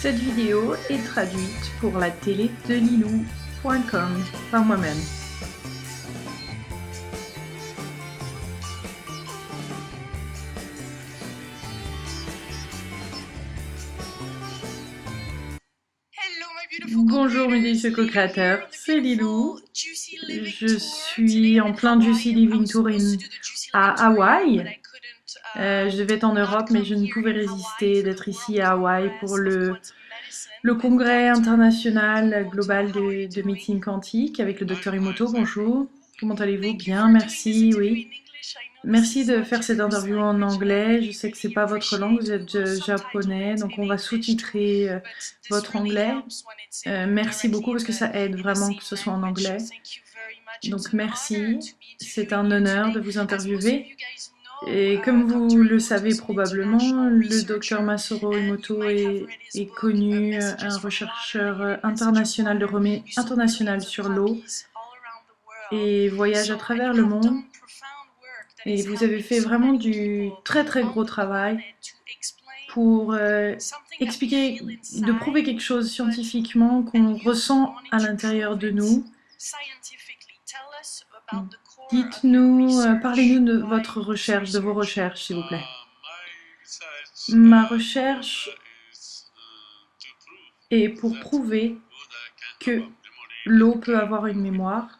Cette vidéo est traduite pour la télé de Lilou.com par moi-même. Bonjour mes délicieux co-créateurs, c'est Lilou. Je suis en plein Juicy Living Tour à Hawaï. Je devais être en Europe, mais je ne pouvais résister d'être ici à Hawaï pour le congrès international global de médecine quantique avec le docteur Emoto. Bonjour, comment allez-vous? Bien, merci, oui. Merci de faire cette interview en anglais. Je sais que c'est pas votre langue, vous êtes japonais, donc on va sous-titrer votre anglais. Merci beaucoup parce que ça aide vraiment que ce soit en anglais. Donc merci, c'est un honneur de vous interviewer. Et comme vous le savez probablement, le docteur Masaru Emoto est connu, un chercheur international de renommée internationale sur l'eau et voyage à travers le monde. Et vous avez fait vraiment du très très gros travail pour expliquer, de prouver quelque chose scientifiquement qu'on ressent à l'intérieur de nous. Dites-nous, parlez-nous de votre recherche, de vos recherches, s'il vous plaît. Ma recherche est pour prouver que l'eau peut avoir une mémoire.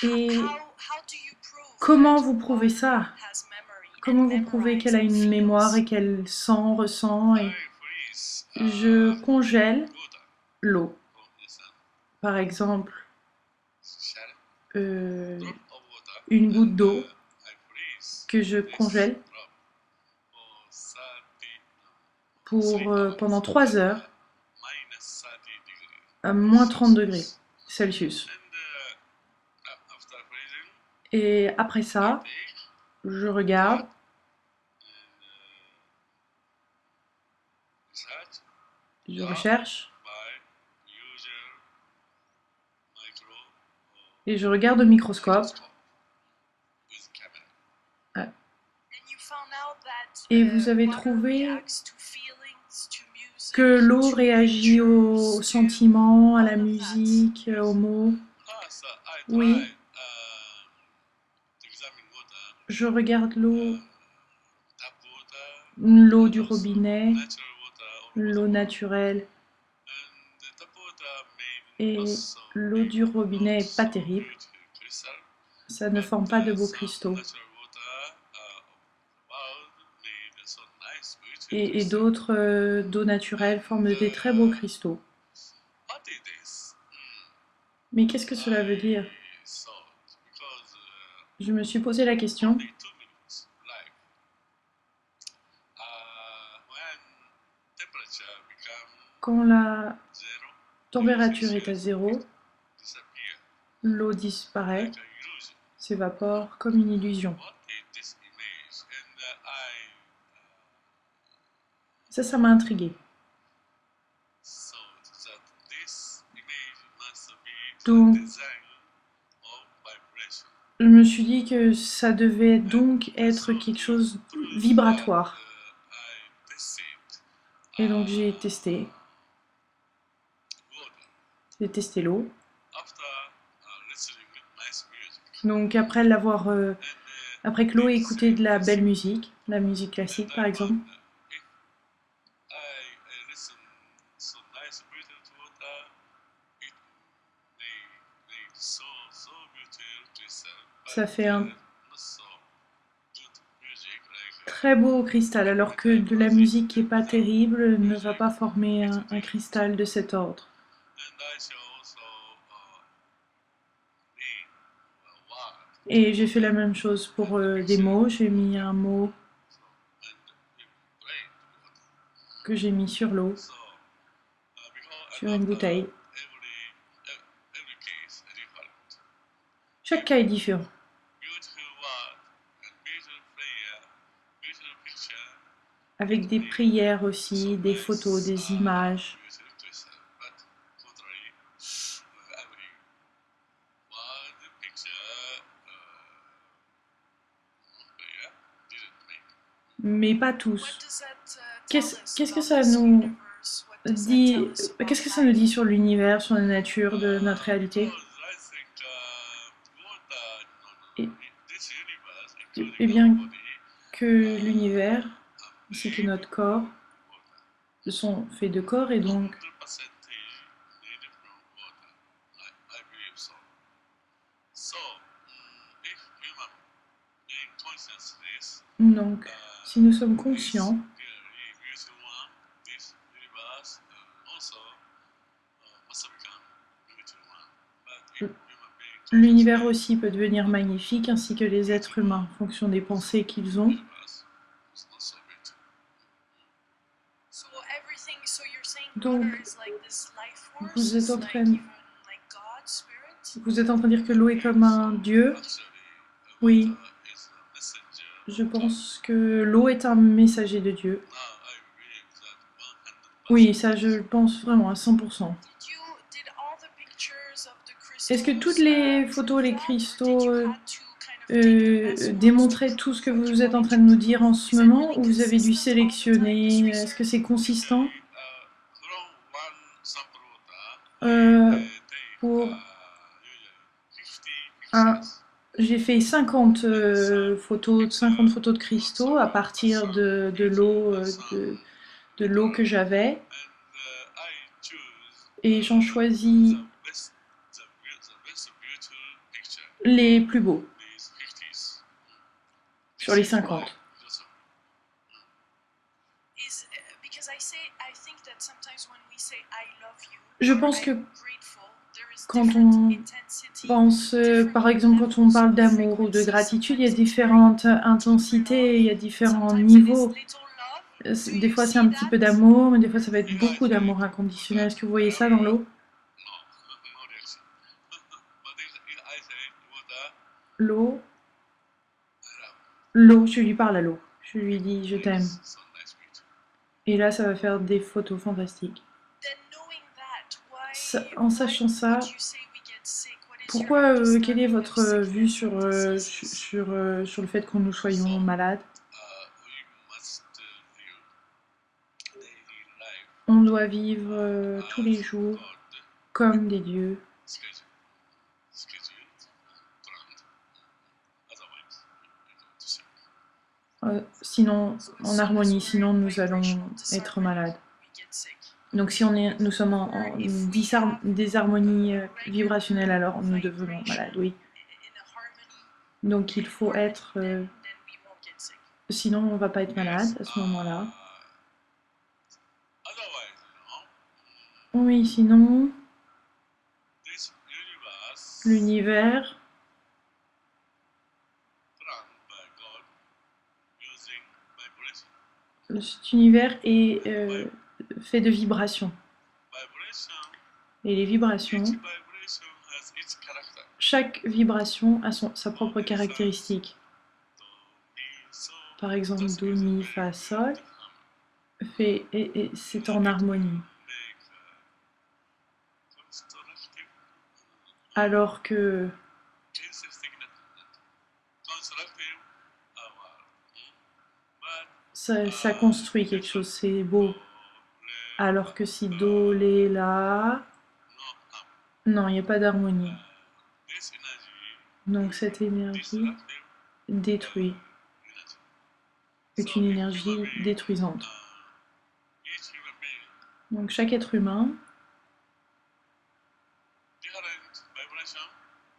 Et comment vous prouvez ça? Comment vous prouvez qu'elle a une mémoire et qu'elle sent, ressent et... Je congèle l'eau. Par exemple, une goutte d'eau que je congèle pour, pendant 3 heures à moins 30 degrés Celsius. Et après ça, je regarde. Je recherche. Et je regarde au microscope. Et vous avez trouvé que l'eau réagit aux sentiments, à la musique, aux mots. Oui. Je regarde l'eau du robinet, l'eau naturelle. Et l'eau du robinet est pas terrible. Ça ne forme pas de beaux cristaux. Et d'autres d'eau naturelle forment des très beaux cristaux. Mais qu'est-ce que cela veut dire? Je me suis posé la question. Quand la température est à 0, l'eau disparaît, s'évapore comme une illusion. Ça m'a intriguée. Donc, je me suis dit que ça devait donc être quelque chose vibratoire. Et donc j'ai testé. J'ai testé l'eau. Donc après après que l'eau ait écouté de la belle musique, la musique classique par exemple, ça fait un très beau cristal, alors que de la musique qui est pas terrible ne va pas former un cristal de cet ordre. Et j'ai fait la même chose pour des mots. J'ai mis un mot que j'ai mis sur l'eau, sur une bouteille. Chaque cas est différent. Avec des prières aussi, des photos, des images. mais pas tous. Qu'est-ce que ça nous dit, qu'est-ce que ça nous dit sur l'univers, sur la nature de notre réalité? Eh, eh bien, que l'univers, ainsi que notre corps, sont faits de corps et donc si nous sommes conscients, l'univers aussi peut devenir magnifique, ainsi que les êtres humains, en fonction des pensées qu'ils ont. Donc, vous êtes en train, vous êtes en train de dire que l'eau est comme un dieu? Oui, je pense que l'eau est un messager de Dieu. Oui, ça je le pense vraiment à 100%. Est-ce que toutes les photos, les cristaux démontraient tout ce que vous êtes en train de nous dire en ce moment, ou vous avez dû sélectionner? Est-ce que c'est consistant? Euh, pour un, j'ai fait 50 50 photos de cristaux à partir de l'eau que j'avais, et j'en choisis les plus beaux sur les 50. Je pense que quand on pense, par exemple, quand on parle d'amour ou de gratitude, il y a différentes intensités, il y a différents niveaux. Des fois, c'est un petit peu d'amour, mais des fois, ça va être beaucoup d'amour inconditionnel. Est-ce que vous voyez ça dans l'eau? L'eau, l'eau, je lui parle à l'eau. Je lui dis je t'aime. Et là, ça va faire des photos fantastiques. En sachant ça, pourquoi, quelle est votre vue sur le fait que nous soyons malades? On doit vivre tous les jours comme des dieux. Sinon, en harmonie, sinon nous allons être malades. Donc si nous sommes en désharmonie vibrationnelle, alors nous devenons malades, oui. Donc il faut être... sinon on va pas être malade à ce moment-là. Oui, sinon... L'univers... Cet univers est fait de vibrations. Et les vibrations, chaque vibration a sa propre caractéristique. Par exemple, Do, Mi, Fa, Sol, et c'est en harmonie. Alors que ça construit quelque chose, c'est beau. Alors que si Do, Lé, La, non, il n'y a pas d'harmonie. Donc cette énergie détruit, est une énergie détruisante. Donc chaque être humain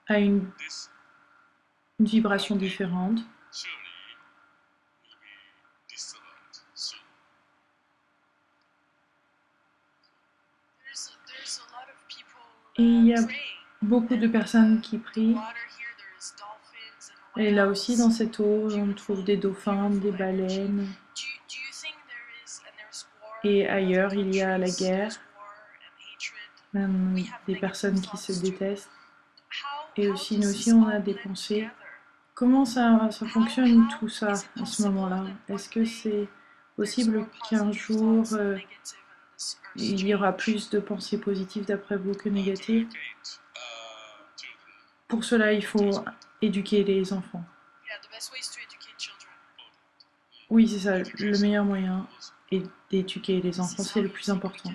a une vibration différente. Et il y a beaucoup de personnes qui prient. Et là aussi, dans cette eau, on trouve des dauphins, des baleines. Et ailleurs, il y a la guerre, même des personnes qui se détestent. Et aussi, nous aussi, on a des pensées. Comment ça fonctionne tout ça à ce moment-là? Est-ce que c'est possible qu'un jour, il y aura plus de pensées positives d'après vous que négatives? Pour cela, il faut éduquer les enfants. Oui, c'est ça, le meilleur moyen est d'éduquer les enfants, c'est le plus important.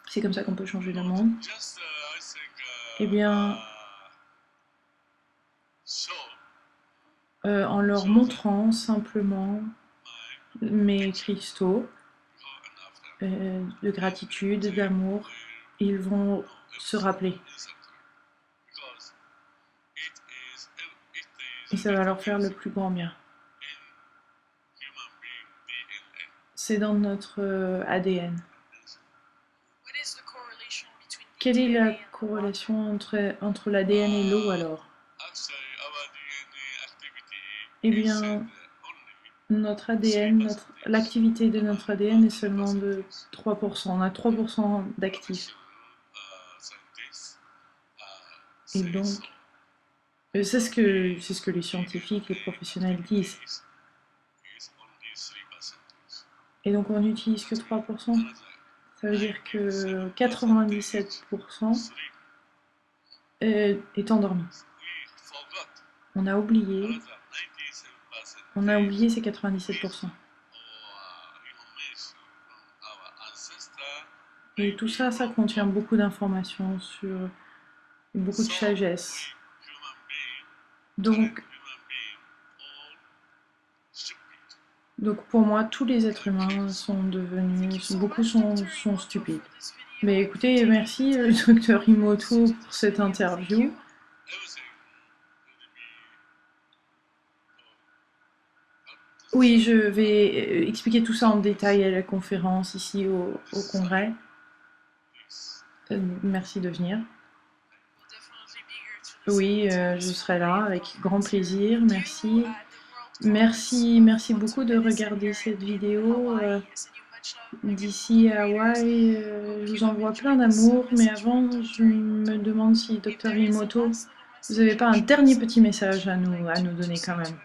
C'est comme ça qu'on peut changer le monde. Eh bien, en leur montrant simplement mes cristaux de gratitude, d'amour, ils vont se rappeler. Et ça va leur faire le plus grand bien. C'est dans notre ADN. Quelle est la corrélation entre l'ADN et l'eau alors? Eh bien, notre ADN, l'activité de notre ADN est seulement de 3%. On a 3% d'actifs. Et donc, c'est ce que les scientifiques, les professionnels disent. Et donc on n'utilise que 3%. Ça veut dire que 97% est endormi. On a oublié ces 97%. Et tout ça, ça contient beaucoup d'informations sur beaucoup de sagesse. Donc pour moi, tous les êtres humains sont devenus, beaucoup sont stupides. Mais écoutez, merci Dr Imoto pour cette interview. Oui, je vais expliquer tout ça en détail à la conférence ici au congrès. Merci de venir. Oui, je serai là avec grand plaisir, merci. Merci beaucoup de regarder cette vidéo. D'ici à Hawaï, je vous envoie plein d'amour, mais avant, je me demande si Dr Imoto, vous n'avez pas un dernier petit message à nous donner quand même.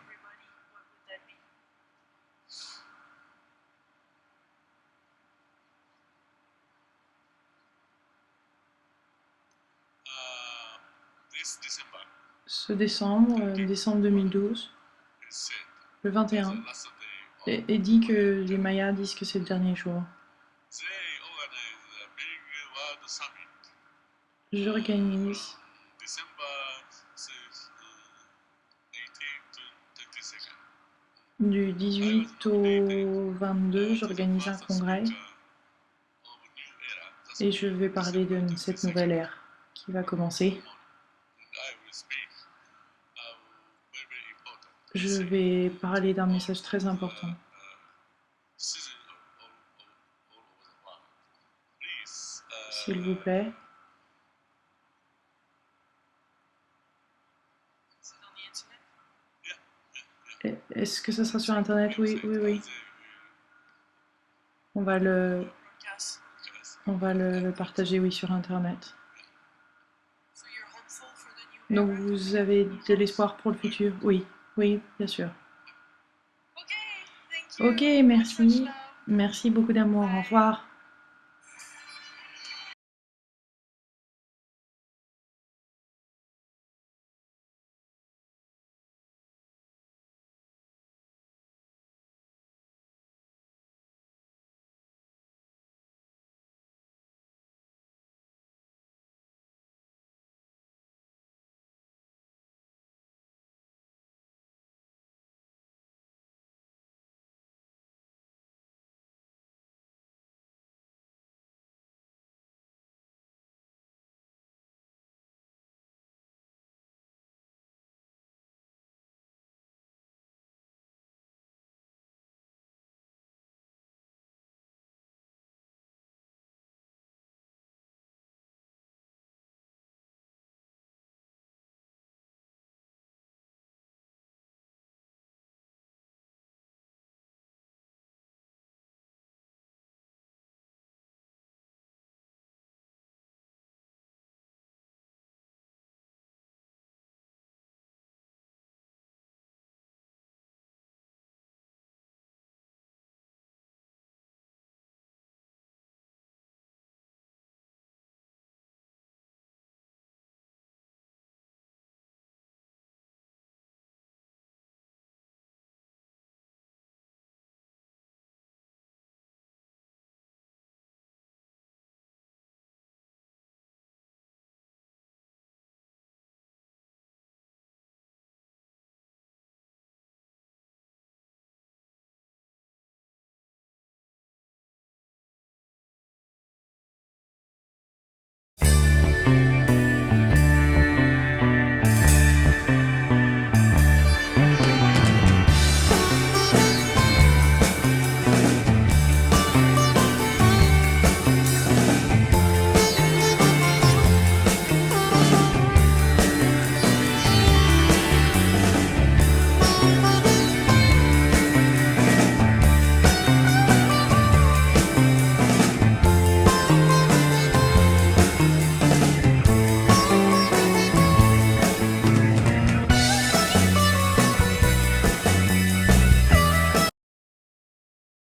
Ce décembre 2012, le 21, et dit que les Mayas disent que c'est le dernier jour. J'organise du 18 au 22, j'organise un congrès et je vais parler de cette nouvelle ère qui va commencer. Je vais parler d'un message très important. S'il vous plaît. Est-ce que ça sera sur Internet? Oui. On va le partager, oui, sur Internet. Donc vous avez de l'espoir pour le futur? Oui, bien sûr. Ok, merci. Merci beaucoup d'amour. Au revoir.